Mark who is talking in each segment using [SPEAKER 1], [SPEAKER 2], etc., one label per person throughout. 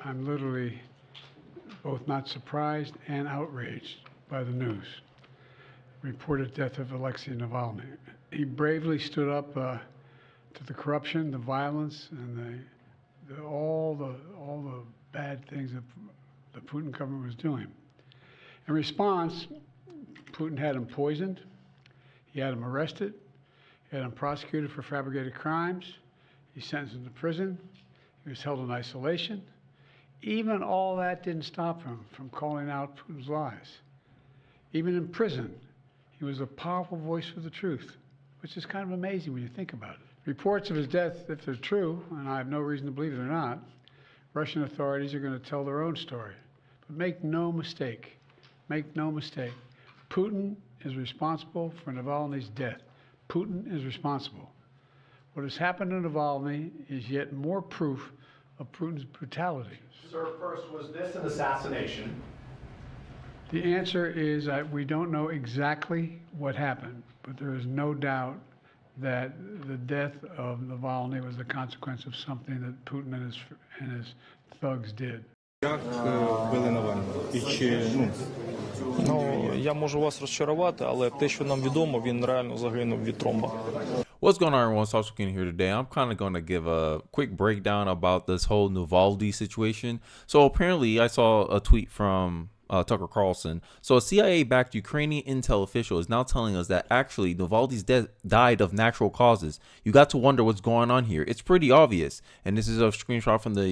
[SPEAKER 1] I'm literally both not surprised and outraged by the news. Reported death of Alexei Navalny. He bravely stood up to the corruption, the violence, and all the bad things that the Putin government was doing. In response, Putin had him poisoned, he had him arrested, he had him prosecuted for fabricated crimes, he sentenced him to prison, he was held in isolation. Even all that didn't stop him from calling out Putin's lies. Even in prison, he was a powerful voice for the truth, which is kind of amazing when you think about it. Reports of his death, if they're true, and I have no reason to believe they're not, Russian authorities are going to tell their own story. But make no mistake, Putin is responsible for Navalny's death. Putin is responsible. What has happened to Navalny is yet more proof of Putin's brutality.
[SPEAKER 2] Sir, first, was this an assassination?
[SPEAKER 1] The answer is we don't know exactly what happened, but there is no doubt that the death of Navalny was the consequence of something that Putin and his thugs did.
[SPEAKER 3] Як вбили Навального? І чи,
[SPEAKER 4] Ну, я можу вас розчарувати, але те, що нам відомо, він реально загинув від тромба.
[SPEAKER 5] What's going on, everyone? Sasuke here today. I'm kind of going to give a quick breakdown about this whole Navalny situation. So apparently I saw a tweet from Tucker Carlson. So a CIA-backed Ukrainian intel official is now telling us that actually Navalny's death died of natural causes. You got to wonder what's going on here. It's pretty obvious. And this is a screenshot from the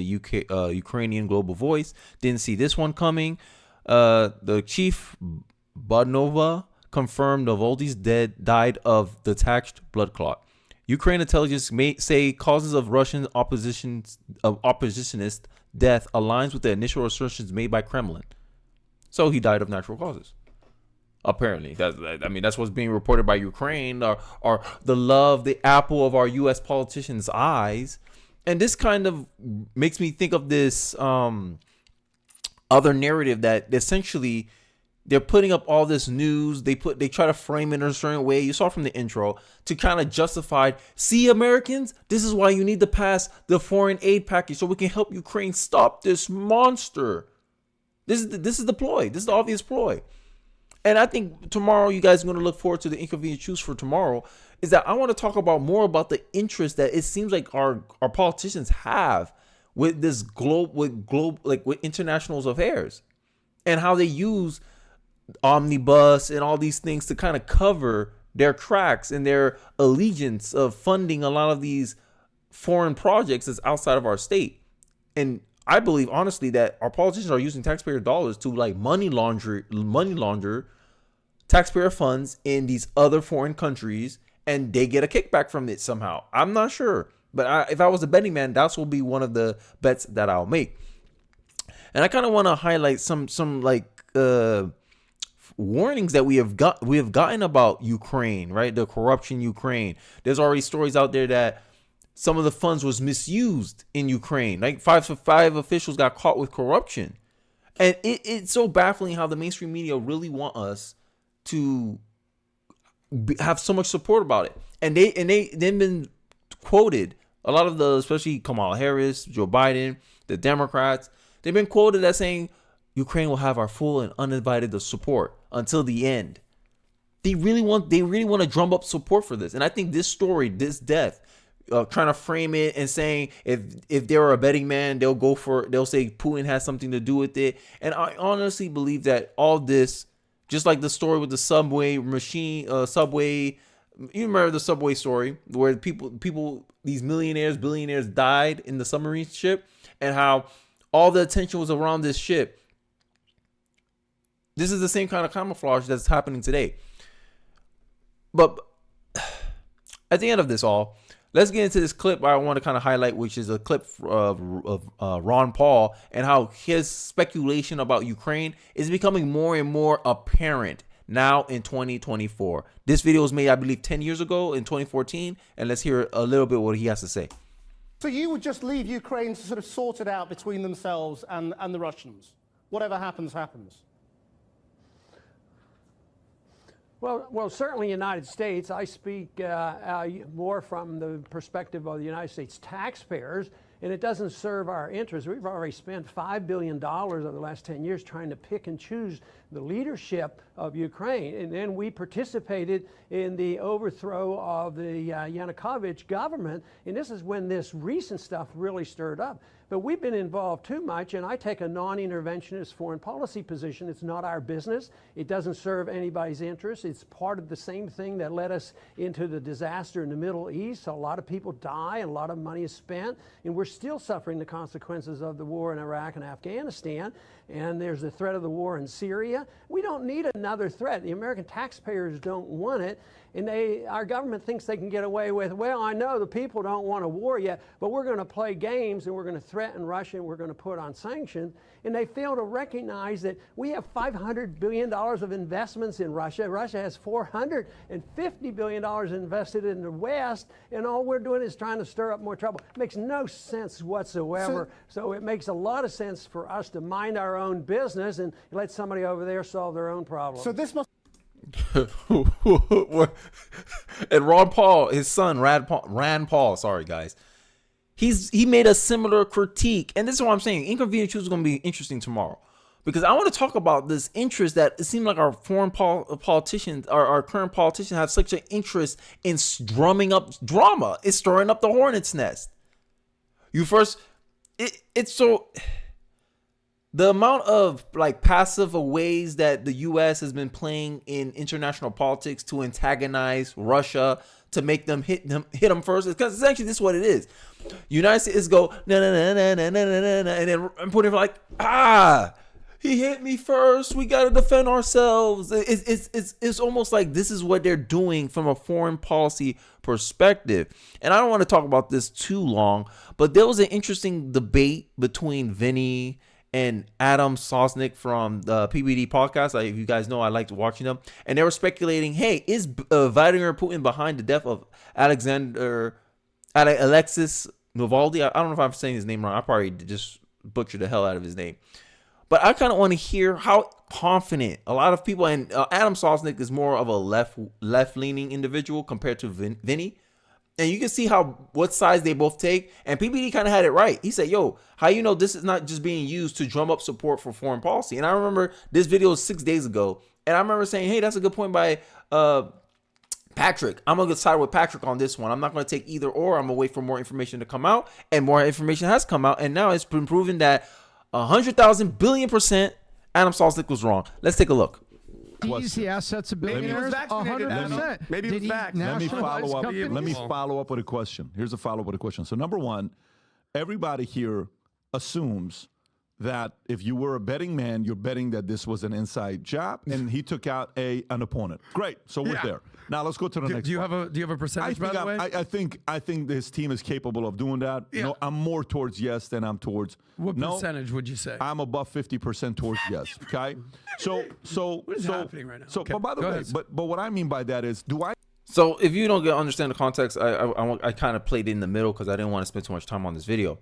[SPEAKER 5] Ukrainian Global Voice. Didn't see this one coming. The chief Badnova confirmed Navalny's died of detached blood clot. Ukraine intelligence may say causes of Russian oppositionist death aligns with the initial assertions made by Kremlin. So he died of natural causes. Apparently, that's what's being reported by Ukraine, or the love, the apple of our U.S. politicians' eyes. And this kind of makes me think of this other narrative that essentially they're putting up all this news. They try to frame it in a certain way. You saw from the intro to kind of justify, see, Americans, this is why you need to pass the foreign aid package so we can help Ukraine stop this monster. This is the ploy. This is the obvious ploy. And I think tomorrow you guys are going to look forward to the inconvenient truths for tomorrow, is that I want to talk about more about the interest that it seems like our politicians have with this with international affairs, and how they use omnibus and all these things to kind of cover their cracks and their allegiance of funding a lot of these foreign projects that's outside of our state. And I believe honestly that our politicians are using taxpayer dollars to like money launder taxpayer funds in these other foreign countries, and they get a kickback from it somehow. I'm not sure, but if I was a betting man, that will be one of the bets that I'll make. And I kind of want to highlight some warnings that we have gotten about Ukraine, right? The corruption in Ukraine. There's already stories out there that some of the funds was misused in Ukraine. Like five officials got caught with corruption. And it's so baffling how the mainstream media really want us to have so much support about it. And they've been quoted, a lot of especially Kamala Harris, Joe Biden, the Democrats, they've been quoted as saying Ukraine will have our full and uninvited support until the end. They really want to drum up support for this. And I think this story, this death, trying to frame it and saying if they were a betting man, they'll say Putin has something to do with it. And I honestly believe that all this, just like the story with the subway, you remember the subway story where people, these millionaires, billionaires died in the submarine ship, and how all the attention was around this ship. This is the same kind of camouflage that's happening today. But at the end of this all, let's get into this clip I want to kind of highlight, which is a clip of Ron Paul and how his speculation about Ukraine is becoming more and more apparent now in 2024. This video was made, I believe, 10 years ago in 2014. And let's hear a little bit what he has to say.
[SPEAKER 6] So you would just leave Ukraine to sort of sort it out between themselves and the Russians? Whatever happens, happens?
[SPEAKER 7] Well, certainly United States. I speak more from the perspective of the United States taxpayers. and it doesn't serve our interests. We've already spent $5 billion over the last 10 years trying to pick and choose the leadership of Ukraine, and then we participated in the overthrow of the Yanukovych government, and this is when this recent stuff really stirred up. But we've been involved too much, and I take a non-interventionist foreign policy position. It's not our business. It doesn't serve anybody's interest. It's part of the same thing that led us into the disaster in the Middle East. A lot of people die, and a lot of money is spent, and we're still suffering the consequences of the war in Iraq and Afghanistan. And there's the threat of the war in Syria. We don't need another threat. The American taxpayers don't want it. And our government thinks they can get away with, well, I know the people don't want a war yet, but we're going to play games and we're going to threaten Russia and we're going to put on sanctions. And they fail to recognize that we have $500 billion of investments in Russia. Russia has $450 billion invested in the West, and all we're doing is trying to stir up more trouble. It makes no sense whatsoever. So it makes a lot of sense for us to mind our own business and let somebody over there solve their own problems.
[SPEAKER 6] So this must
[SPEAKER 5] And Ron Paul, his son, Rand Paul, sorry guys, he made a similar critique, and this is what I'm saying. Inconvenient Truth is going to be interesting tomorrow, because I want to talk about this interest that it seems like our foreign politicians, our current politicians, have such an interest in drumming up drama. It's stirring up the hornet's nest. It's so. The amount of like passive ways that the U.S. has been playing in international politics to antagonize Russia, to make them hit them first, because essentially this is what it is. United States go na na na na na na na, and then Putin like, he hit me first. We got to defend ourselves. It's almost like this is what they're doing from a foreign policy perspective. And I don't want to talk about this too long, but there was an interesting debate between Vinny and Adam Sosnick from the PBD podcast. If you guys know, I liked watching them. And they were speculating, hey, is Vladimir Putin behind the death of Alexis Navalny? I don't know if I'm saying his name wrong. I probably just butchered the hell out of his name. But I kind of want to hear how confident a lot of people, and Adam Sosnick is more of a left-leaning individual compared to Vinny. And you can see what sides they both take. And PBD kind of had it right. He said, yo, how you know this is not just being used to drum up support for foreign policy? And I remember this video was 6 days ago. And I remember saying, hey, that's a good point by Patrick. I'm going to side with Patrick on this one. I'm not going to take either or. I'm going to wait for more information to come out. And more information has come out. And now it's been proven that 100,000 billion% Adam Sosnick was wrong. Let's take a look.
[SPEAKER 8] Seize the assets of billionaires. 100%.
[SPEAKER 9] Maybe it was back.
[SPEAKER 8] Let me follow up.
[SPEAKER 9] Let me follow up with a question. Here's a follow up with a question. So number one, everybody here assumes that if you were a betting man, you're betting that this was an inside job, and he took out an opponent. Great. So we're there. Now let's go to the next.
[SPEAKER 8] Do you have a percentage? By the way,
[SPEAKER 9] I think this team is capable of doing that. Yeah. No, I'm more towards yes than I'm towards
[SPEAKER 8] what
[SPEAKER 9] no.
[SPEAKER 8] percentage would you say?
[SPEAKER 9] I'm above 50% towards yes. Okay. So
[SPEAKER 8] what is happening right now?
[SPEAKER 9] So,
[SPEAKER 8] okay.
[SPEAKER 9] But by the way, but what I mean by that is,
[SPEAKER 5] So if you don't understand the context, I kind of played it in the middle because I didn't want to spend too much time on this video.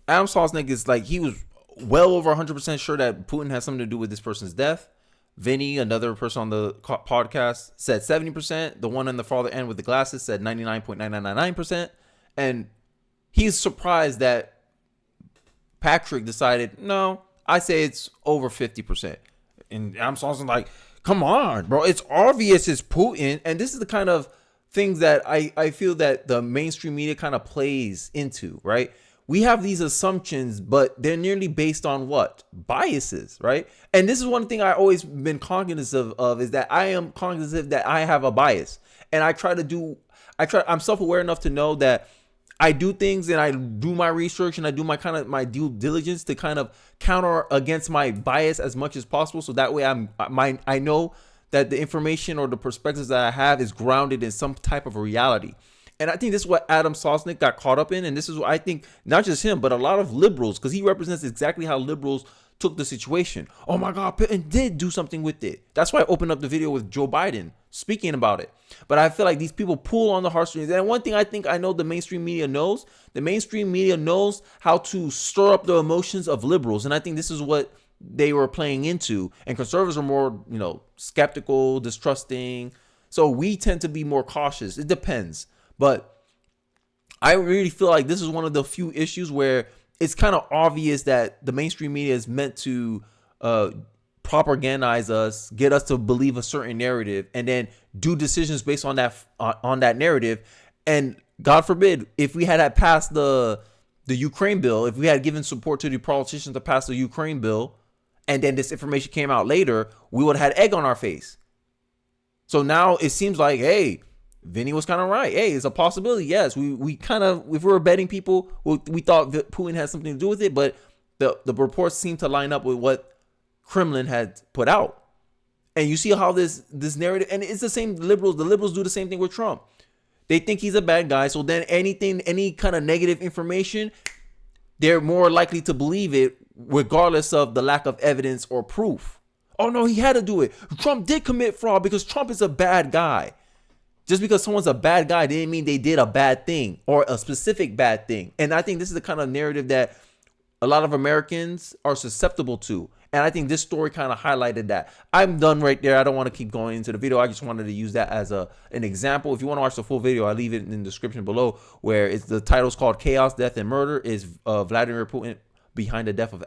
[SPEAKER 5] Adam Sosnick is like, he was well over 100% sure that Putin has something to do with this person's death. Vinny, another person on the podcast, said 70%. The one on the farther end with the glasses said 99.9999%. And he's surprised that Patrick decided, no, I say it's over 50%. And I'm also like, come on, bro. It's obvious it's Putin. And this is the kind of things that I feel that the mainstream media kind of plays into, right? We have these assumptions, but they're nearly based on what? Biases, right? And this is one thing I always been cognizant of is that I am cognizant that I have a bias. And I'm self-aware enough to know that I do things and I do my research and I do my due diligence to kind of counter against my bias as much as possible. So that way I know that the information or the perspectives that I have is grounded in some type of a reality. And I think this is what Adam Sosnick got caught up in. And this is what I think, not just him, but a lot of liberals, because he represents exactly how liberals took the situation. Oh my God, Putin did do something with it. That's why I opened up the video with Joe Biden speaking about it. But I feel like these people pull on the heartstrings. And one thing I think I know the mainstream media knows how to stir up the emotions of liberals. And I think this is what they were playing into. And conservatives are more, skeptical, distrusting. So we tend to be more cautious. It depends. But I really feel like this is one of the few issues where it's kind of obvious that the mainstream media is meant to propagandize us, get us to believe a certain narrative, and then do decisions based on that narrative. And God forbid, if we had passed the Ukraine bill, if we had given support to the politicians to pass the Ukraine bill, and then this information came out later, we would have had egg on our face. So now it seems like, hey, Vinny was kind of right. Hey, it's a possibility. Yes, we kind of, if we were betting people, we thought that Putin had something to do with it, but the reports seem to line up with what Kremlin had put out. And you see how this narrative, and it's the same liberals. The liberals do the same thing with Trump. They think he's a bad guy. So then any kind of negative information, they're more likely to believe it regardless of the lack of evidence or proof. Oh no, he had to do it. Trump did commit fraud because Trump is a bad guy. Just because someone's a bad guy didn't mean they did a bad thing or a specific bad thing. And I think this is the kind of narrative that a lot of Americans are susceptible to. And I think this story kind of highlighted that. I'm done right there. I don't want to keep going into the video. I just wanted to use that as an example. If you want to watch the full video, I'll leave it in the description below, where the title's called Chaos, Death, and Murder. Is Vladimir Putin behind the death of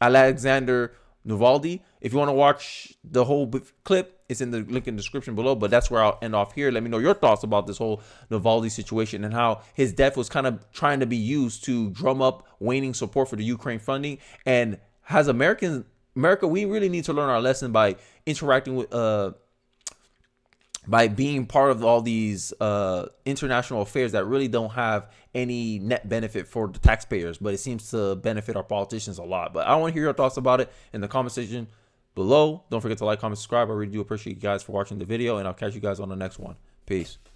[SPEAKER 5] Alexander Navalny? If you want to watch the whole clip, it's in the link in the description below. But that's where I'll end off here. Let me know your thoughts about this whole Navalny situation and how his death was kind of trying to be used to drum up waning support for the Ukraine funding. And as America, we really need to learn our lesson by interacting with, by being part of all these international affairs that really don't have any net benefit for the taxpayers, but it seems to benefit our politicians a lot. But I want to hear your thoughts about it in the comment section below. Don't forget to like, comment, subscribe. I really do appreciate you guys for watching the video, and I'll catch you guys on the next one. Peace.